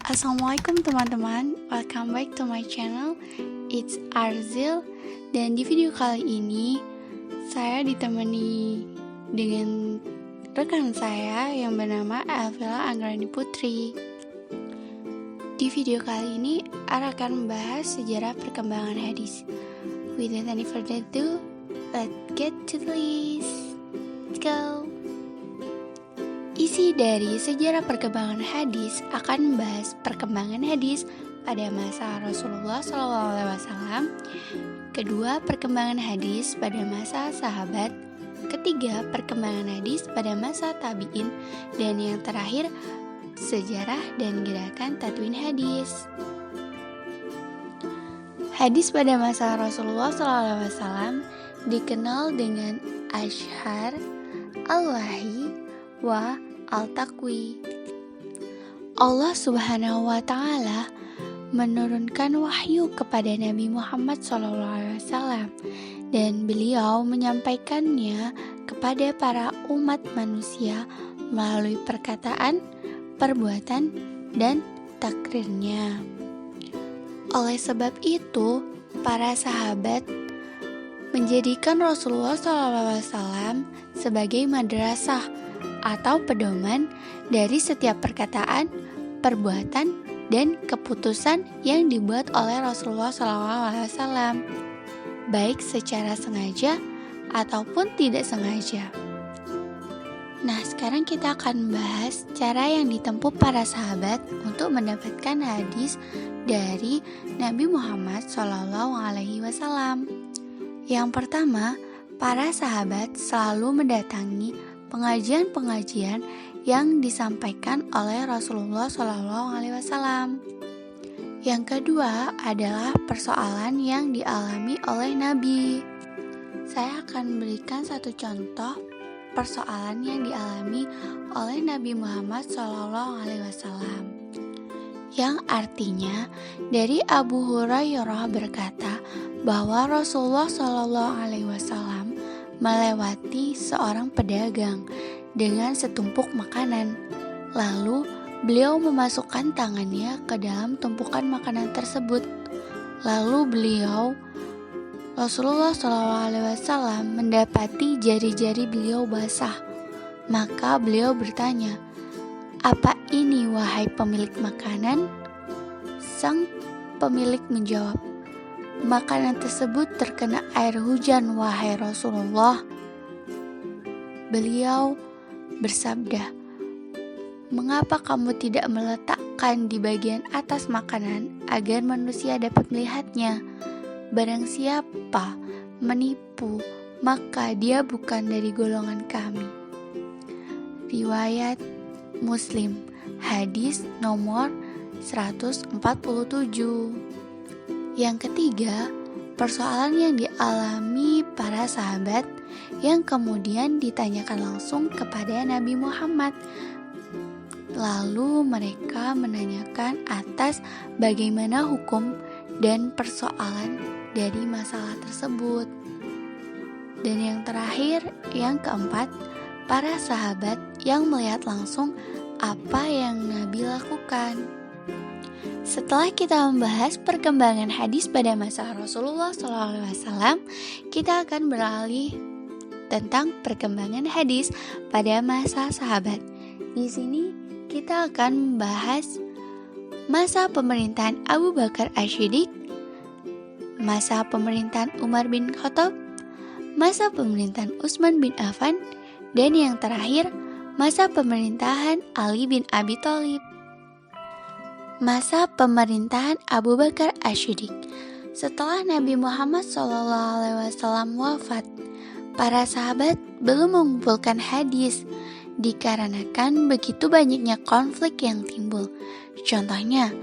Assalamualaikum teman-teman, welcome back to my channel. It's Arzil. Dan di video kali ini saya ditemani dengan rekan saya yang bernama Elvila Anggrani Putri. Di video kali ini Ara akan membahas sejarah perkembangan hadis. Without any further ado, let's get to the list. Let's go. Isi dari sejarah perkembangan hadis akan membahas perkembangan hadis pada masa Rasulullah SAW, kedua perkembangan hadis pada masa sahabat, ketiga perkembangan hadis pada masa tabi'in, dan yang terakhir sejarah dan gerakan tadwin hadis. Hadis pada masa Rasulullah SAW dikenal dengan Ashhar, Al-Wahyi, wa al-Taqwi. Allah Subhanahu wa Ta'ala menurunkan wahyu kepada Nabi Muhammad SAW dan beliau menyampaikannya kepada para umat manusia melalui perkataan, perbuatan, dan takrirnya. Oleh sebab itu, para sahabat menjadikan Rasulullah SAW sebagai madrasah atau pedoman dari setiap perkataan, perbuatan, dan keputusan yang dibuat oleh Rasulullah SAW, baik secara sengaja ataupun tidak sengaja. Nah, sekarang kita akan membahas cara yang ditempuh para sahabat untuk mendapatkan hadis dari Nabi Muhammad SAW. Yang pertama, para sahabat selalu mendatangi pengajian-pengajian yang disampaikan oleh Rasulullah SAW. Yang kedua adalah persoalan yang dialami oleh Nabi. Saya akan berikan satu contoh persoalan yang dialami oleh Nabi Muhammad SAW, yang artinya dari Abu Hurairah berkata bahwa Rasulullah SAW melewati seorang pedagang dengan setumpuk makanan. Lalu beliau memasukkan tangannya ke dalam tumpukan makanan tersebut. Lalu Rasulullah SAW mendapati jari-jari beliau basah. Maka beliau bertanya, "Apa ini wahai pemilik makanan?" Sang pemilik menjawab, "Makanan tersebut terkena air hujan, wahai Rasulullah." Beliau bersabda, "Mengapa kamu tidak meletakkan di bagian atas makanan agar manusia dapat melihatnya? Barang siapa menipu, maka dia bukan dari golongan kami." Riwayat Muslim, hadis nomor 147. Yang ketiga, persoalan yang dialami para sahabat yang kemudian ditanyakan langsung kepada Nabi Muhammad. Lalu mereka menanyakan atas bagaimana hukum dan persoalan dari masalah tersebut. Dan yang terakhir, yang keempat, para sahabat yang melihat langsung apa yang Nabi lakukan. Setelah kita membahas perkembangan hadis pada masa Rasulullah SAW, kita akan beralih tentang perkembangan hadis pada masa sahabat. Di sini kita akan membahas masa pemerintahan Abu Bakar As-Siddiq, masa pemerintahan Umar bin Khattab, masa pemerintahan Utsman bin Affan, dan yang terakhir, masa pemerintahan Ali bin Abi Thalib. Masa pemerintahan Abu Bakar As-Siddiq. Setelah Nabi Muhammad SAW wafat, para sahabat belum mengumpulkan hadis dikarenakan begitu banyaknya konflik yang timbul. Contohnya,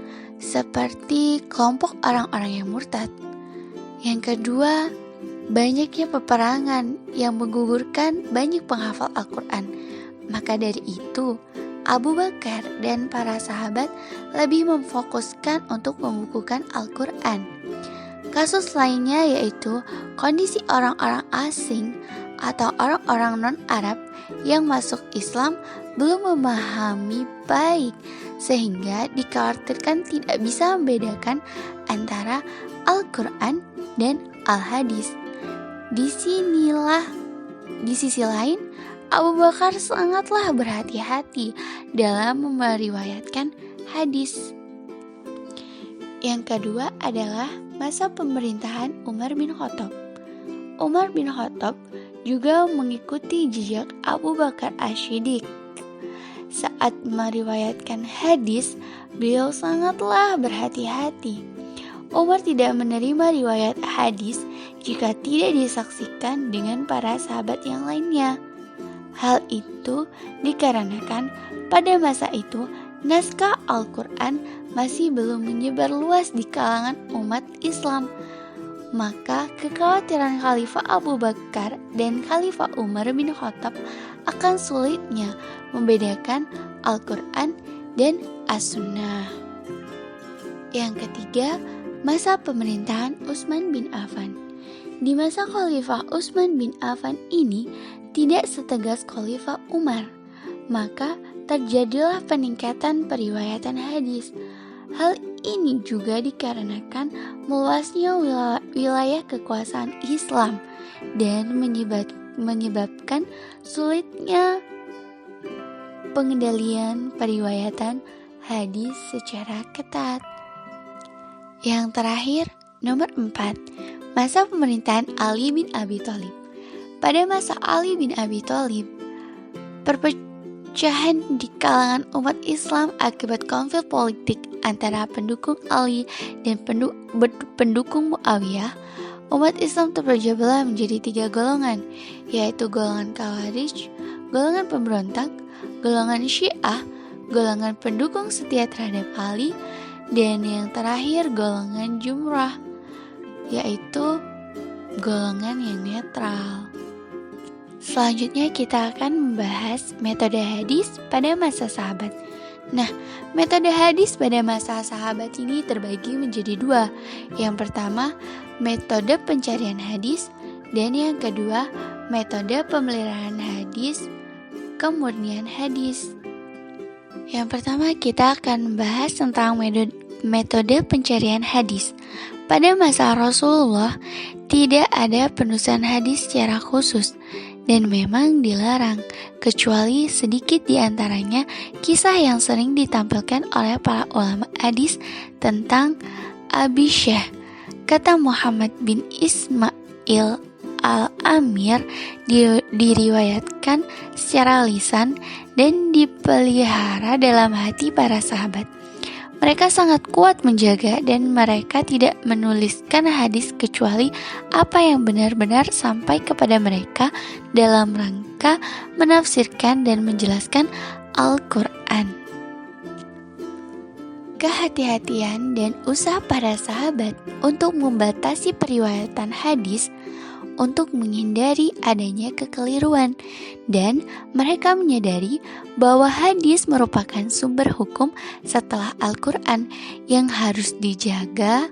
seperti kelompok orang-orang yang murtad. Yang kedua, banyaknya peperangan yang menggugurkan banyak penghafal Al-Quran. Maka dari itu, Abu Bakar dan para sahabat lebih memfokuskan untuk membukukan Al-Quran. Kasus lainnya yaitu kondisi orang-orang asing atau orang-orang non-Arab yang masuk Islam belum memahami baik sehingga dikhawatirkan tidak bisa membedakan antara Al-Quran dan Al-Hadis. Di sisi lain, Abu Bakar sangatlah berhati-hati dalam meriwayatkan hadis. Yang kedua adalah masa pemerintahan Umar bin Khattab. Umar bin Khattab juga mengikuti jejak Abu Bakar Asy-Syiddiq. Saat meriwayatkan hadis, beliau sangatlah berhati-hati. Umar tidak menerima riwayat hadis jika tidak disaksikan dengan para sahabat yang lainnya. Hal itu dikarenakan pada masa itu naskah Al-Quran masih belum menyebar luas di kalangan umat Islam. Maka kekhawatiran Khalifah Abu Bakar dan Khalifah Umar bin Khattab akan sulitnya membedakan Al-Quran dan As-Sunnah. Yang ketiga, masa pemerintahan Utsman bin Affan. Di masa Khalifah Utsman bin Affan ini tidak setegas Khalifah Umar, maka terjadilah peningkatan periwayatan hadis. Hal ini juga dikarenakan meluasnya wilayah kekuasaan Islam dan menyebabkan sulitnya pengendalian periwayatan hadis secara ketat. Yang terakhir, nomor 4, masa pemerintahan Ali bin Abi Thalib. Pada masa Ali bin Abi Thalib, perpecahan di kalangan umat Islam akibat konflik politik antara pendukung Ali dan pendukung Muawiyah, umat Islam terpecah belah menjadi 3 golongan, yaitu golongan Khawarij, golongan pemberontak, golongan Syiah, golongan pendukung setia terhadap Ali, dan yang terakhir golongan Jumrah, yaitu golongan yang netral. Selanjutnya kita akan membahas metode hadis pada masa sahabat. Nah, metode hadis pada masa sahabat ini terbagi menjadi 2. Yang pertama, metode pencarian hadis, dan yang kedua, metode pemeliharaan hadis, kemurnian hadis. Yang pertama, kita akan membahas tentang metode pencarian hadis. Pada masa Rasulullah, tidak ada penulisan hadis secara khusus, dan memang dilarang, kecuali sedikit di antaranya kisah yang sering ditampilkan oleh para ulama hadis tentang Abi Syekh. Kata Muhammad bin Ismail Al-Amir, diriwayatkan secara lisan dan dipelihara dalam hati para sahabat. Mereka sangat kuat menjaga dan mereka tidak menuliskan hadis kecuali apa yang benar-benar sampai kepada mereka dalam rangka menafsirkan dan menjelaskan Al-Quran. Kehati-hatian dan usaha para sahabat untuk membatasi periwayatan hadis untuk menghindari adanya kekeliruan, dan mereka menyadari bahwa hadis merupakan sumber hukum setelah Al-Quran yang harus dijaga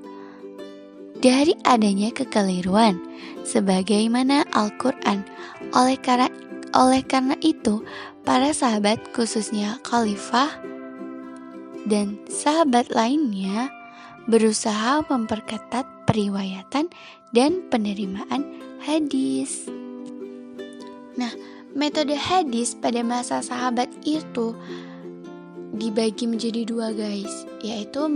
dari adanya kekeliruan sebagaimana Al-Quran. Oleh karena itu, para sahabat khususnya Khalifah dan sahabat lainnya berusaha memperketat periwayatan dan penerimaan hadis. Nah, metode hadis pada masa sahabat itu dibagi menjadi 2 guys, yaitu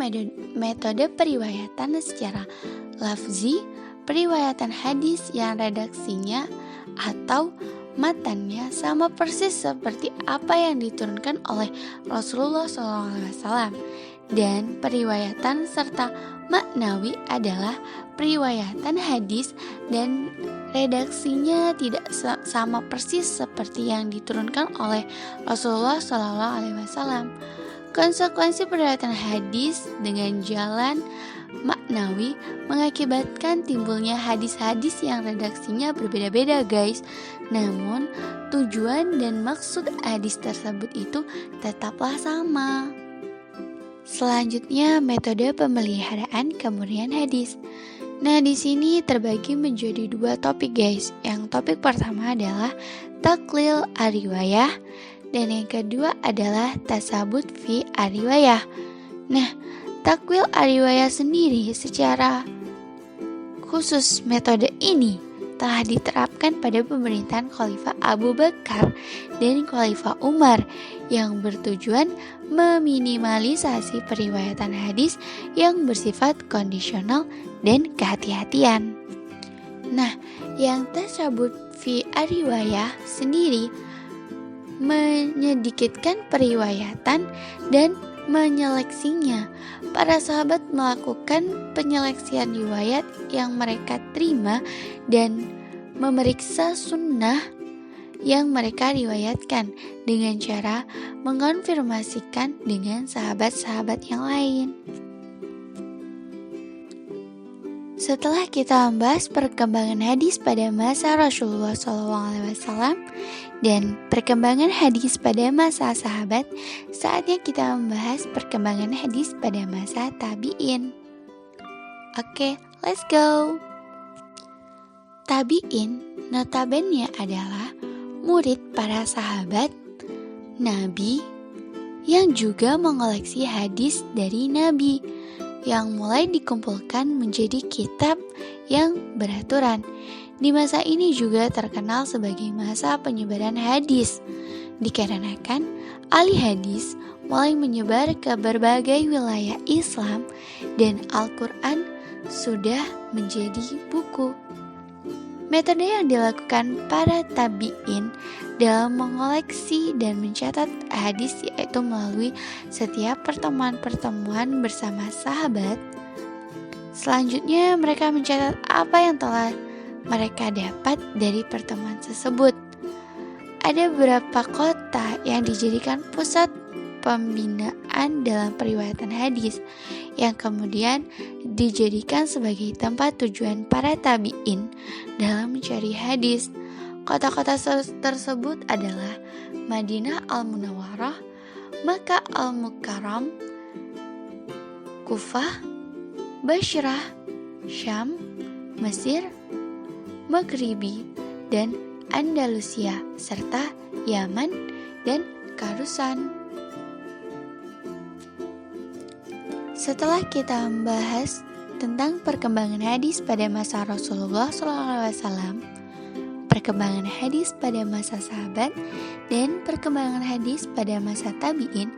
metode periwayatan secara lafzi, periwayatan hadis yang redaksinya atau matannya sama persis seperti apa yang diturunkan oleh Rasulullah SAW, dan periwayatan serta maknawi adalah periwayatan hadis dan redaksinya tidak sama persis seperti yang diturunkan oleh Rasulullah SAW. Konsekuensi periwayatan hadis dengan jalan maknawi mengakibatkan timbulnya hadis-hadis yang redaksinya berbeda-beda guys. Namun tujuan dan maksud hadis tersebut itu tetaplah sama. Selanjutnya, metode pemeliharaan kemurnian hadis. Nah, di sini terbagi menjadi 2 topik guys. Yang topik pertama adalah taklil ar-riwayah dan yang kedua adalah tasabut fi ariwayah. Nah, takwil ariwayah sendiri secara khusus metode ini telah diterapkan pada pemerintahan Khalifah Abu Bakar dan Khalifah Umar yang bertujuan meminimalisasi periwayatan hadis yang bersifat kondisional dan kehati-hatian. Nah, yang tasabut fi ariwayah sendiri menyedikitkan periwayatan dan menyeleksinya. Para sahabat melakukan penyeleksian riwayat yang mereka terima dan memeriksa sunnah yang mereka riwayatkan dengan cara mengonfirmasikan dengan sahabat-sahabat yang lain. Setelah kita membahas perkembangan hadis pada masa Rasulullah SAW dan perkembangan hadis pada masa sahabat, saatnya kita membahas perkembangan hadis pada masa tabi'in. Oke, let's go. Tabi'in notabene adalah murid para sahabat Nabi yang juga mengoleksi hadis dari Nabi yang mulai dikumpulkan menjadi kitab yang beraturan. Di masa ini juga terkenal sebagai masa penyebaran hadis, dikarenakan ahli hadis mulai menyebar ke berbagai wilayah Islam dan Al-Quran sudah menjadi buku. Metode yang dilakukan para tabi'in dalam mengoleksi dan mencatat hadis yaitu melalui setiap pertemuan-pertemuan bersama sahabat. Selanjutnya mereka mencatat apa yang telah mereka dapat dari pertemuan tersebut. Ada beberapa kota yang dijadikan pusat pembinaan dalam periwayatan hadis yang kemudian dijadikan sebagai tempat tujuan para tabi'in dalam mencari hadis. Kota-kota tersebut adalah Madinah Al-Munawwarah, Makkah Al-Mukarram, Kufah, Bashrah, Syam, Mesir, Maghribi, dan Andalusia, serta Yaman dan Karusan. Setelah kita membahas tentang perkembangan hadis pada masa Rasulullah SAW, perkembangan hadis pada masa sahabat, dan perkembangan hadis pada masa tabi'in,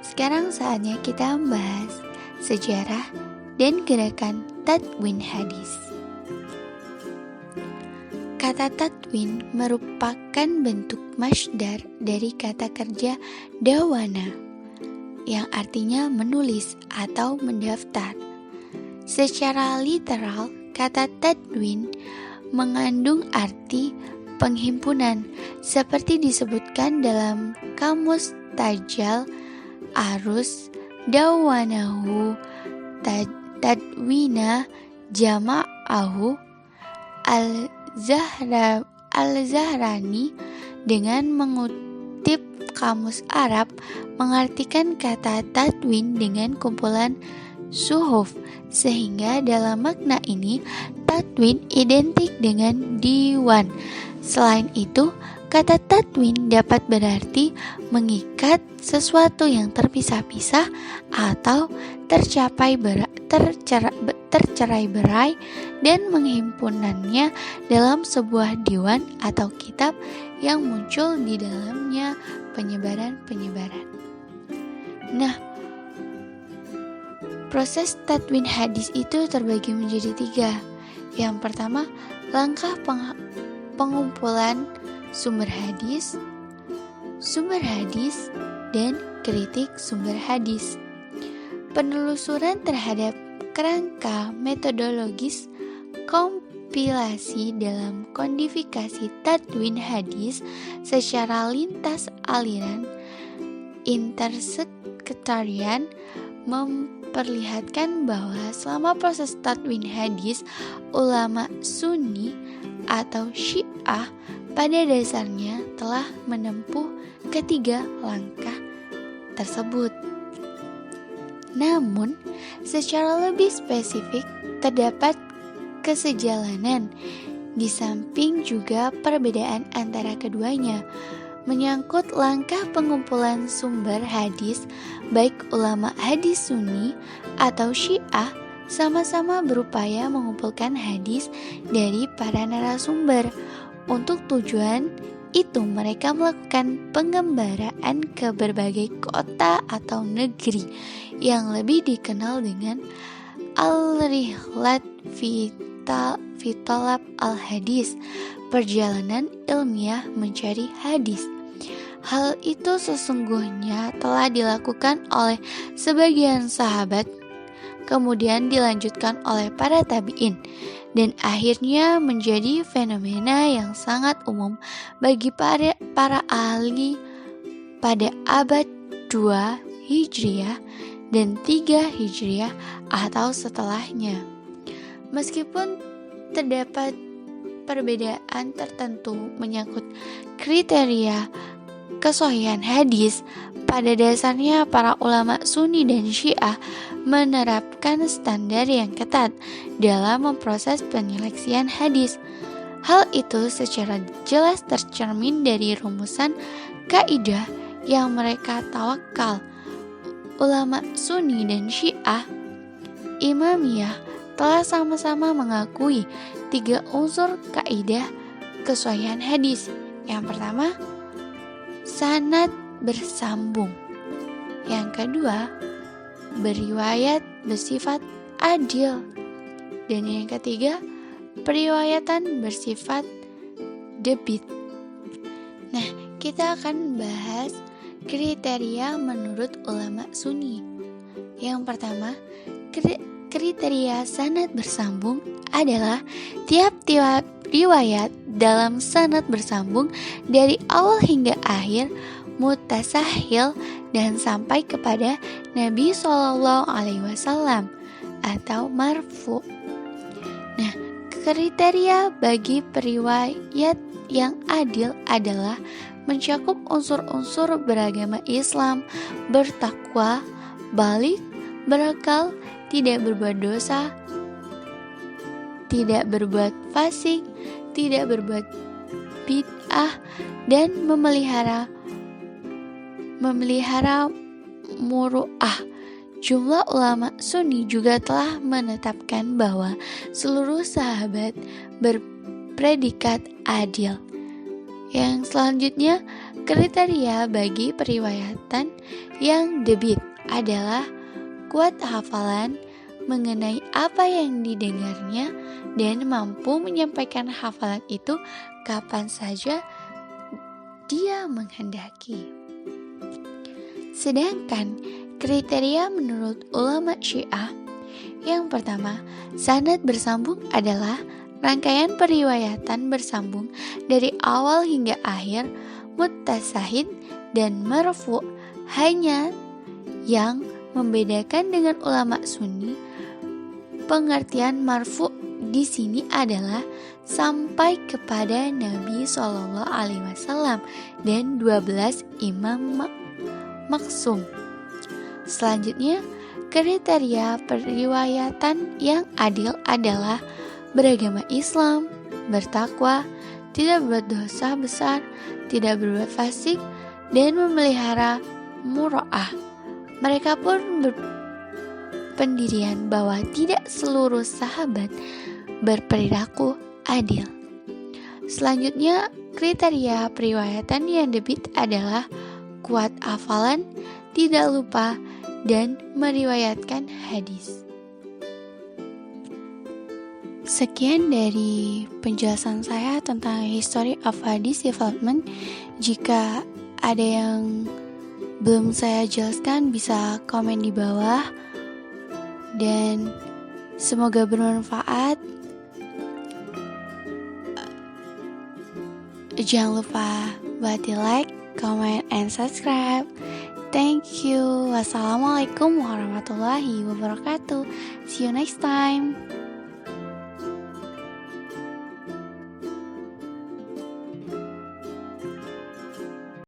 sekarang saatnya kita membahas sejarah dan gerakan tadwin hadis. Kata tadwin merupakan bentuk masdar dari kata kerja dawana, yang artinya menulis atau mendaftar. Secara literal, kata tadwin mengandung arti penghimpunan seperti disebutkan dalam Kamus Tajal Arus Dawanahu Tadwina Jama'ahu Al-Zahrani dengan mengutip Kamus Arab mengartikan kata tadwin dengan kumpulan suhuf, sehingga dalam makna ini tadwin identik dengan diwan. Selain itu, kata tadwin dapat berarti mengikat sesuatu yang terpisah-pisah atau tercerai-berai dan menghimpunannya dalam sebuah diwan atau kitab yang muncul di dalamnya penyebaran-penyebaran. Nah, proses tadwin hadis itu terbagi menjadi 3. Yang pertama, langkah pengumpulan sumber hadis, dan kritik sumber hadis. Penelusuran terhadap kerangka metodologis kompilasi dalam kodifikasi tadwin hadis secara lintas aliran intersektarian memperlihatkan bahwa selama proses tadwin hadis, ulama Sunni atau Syiah pada dasarnya telah menempuh ketiga langkah tersebut. Namun, secara lebih spesifik terdapat kesejalanan di samping juga perbedaan antara keduanya. menyangkut langkah pengumpulan sumber hadis, baik ulama hadis Sunni atau Syiah sama-sama berupaya mengumpulkan hadis dari para narasumber. Untuk tujuan itu mereka melakukan pengembaraan ke berbagai kota atau negeri yang lebih dikenal dengan Al-Rihlat fi Talab al-Hadis, perjalanan ilmiah mencari hadis. Hal itu sesungguhnya telah dilakukan oleh sebagian sahabat, kemudian dilanjutkan oleh para tabi'in, dan akhirnya menjadi fenomena yang sangat umum bagi para ahli pada abad 2 Hijriah dan 3 Hijriah atau setelahnya. Meskipun terdapat perbedaan tertentu menyangkut kriteria kesohihan hadis, pada dasarnya para ulama Sunni dan Syiah menerapkan standar yang ketat dalam memproses penyeleksian hadis. Hal itu secara jelas tercermin dari rumusan kaidah yang mereka tawakal. Ulama Sunni dan Syiah Imamiyah telah sama-sama mengakui 3 unsur kaidah kesohihan hadis. Yang pertama, sanad bersambung. Yang kedua, beriwayat bersifat adil. Dan yang ketiga, periwayatan bersifat debit. Nah, kita akan bahas kriteria menurut ulama Sunni. Yang pertama, kriteria sanad bersambung adalah tiap-tiap riwayat dalam sanad bersambung dari awal hingga akhir mutasahil dan sampai kepada Nabi SAW atau marfu. Nah, kriteria bagi periwayat yang adil adalah mencakup unsur-unsur beragama Islam, bertakwa, balik, berakal, tidak berbuat dosa, tidak berbuat fasik, tidak berbuat bid'ah, dan memelihara muru'ah. Jumlah ulama Sunni juga telah menetapkan bahwa seluruh sahabat berpredikat adil. Yang selanjutnya, kriteria bagi periwayatan yang debit adalah kuat hafalan mengenai apa yang didengarnya dan mampu menyampaikan hafalan itu kapan saja dia menghendaki. Sedangkan kriteria menurut ulama Syiah, yang pertama, sanad bersambung adalah rangkaian periwayatan bersambung dari awal hingga akhir, muttasahid dan marfu. Hanya yang membedakan dengan ulama Sunni, pengertian marfu di sini adalah sampai kepada Nabi SAW dan 12 imam maksum. Selanjutnya, kriteria periwayatan yang adil adalah beragama Islam, bertakwa, tidak berbuat dosa besar, tidak berbuat fasik, dan memelihara muro'ah. Mereka pun berpendirian bahwa tidak seluruh sahabat berperilaku adil. Selanjutnya, kriteria periwayatan yang debit adalah kuat hafalan, tidak lupa, dan meriwayatkan hadis. Sekian dari penjelasan saya tentang History of Hadith Development. Jika ada yang belum saya jelaskan, bisa komen di bawah. Dan semoga bermanfaat. Jangan lupa buat di like, comment, and subscribe. Thank you. Wassalamualaikum warahmatullahi wabarakatuh. See you next time.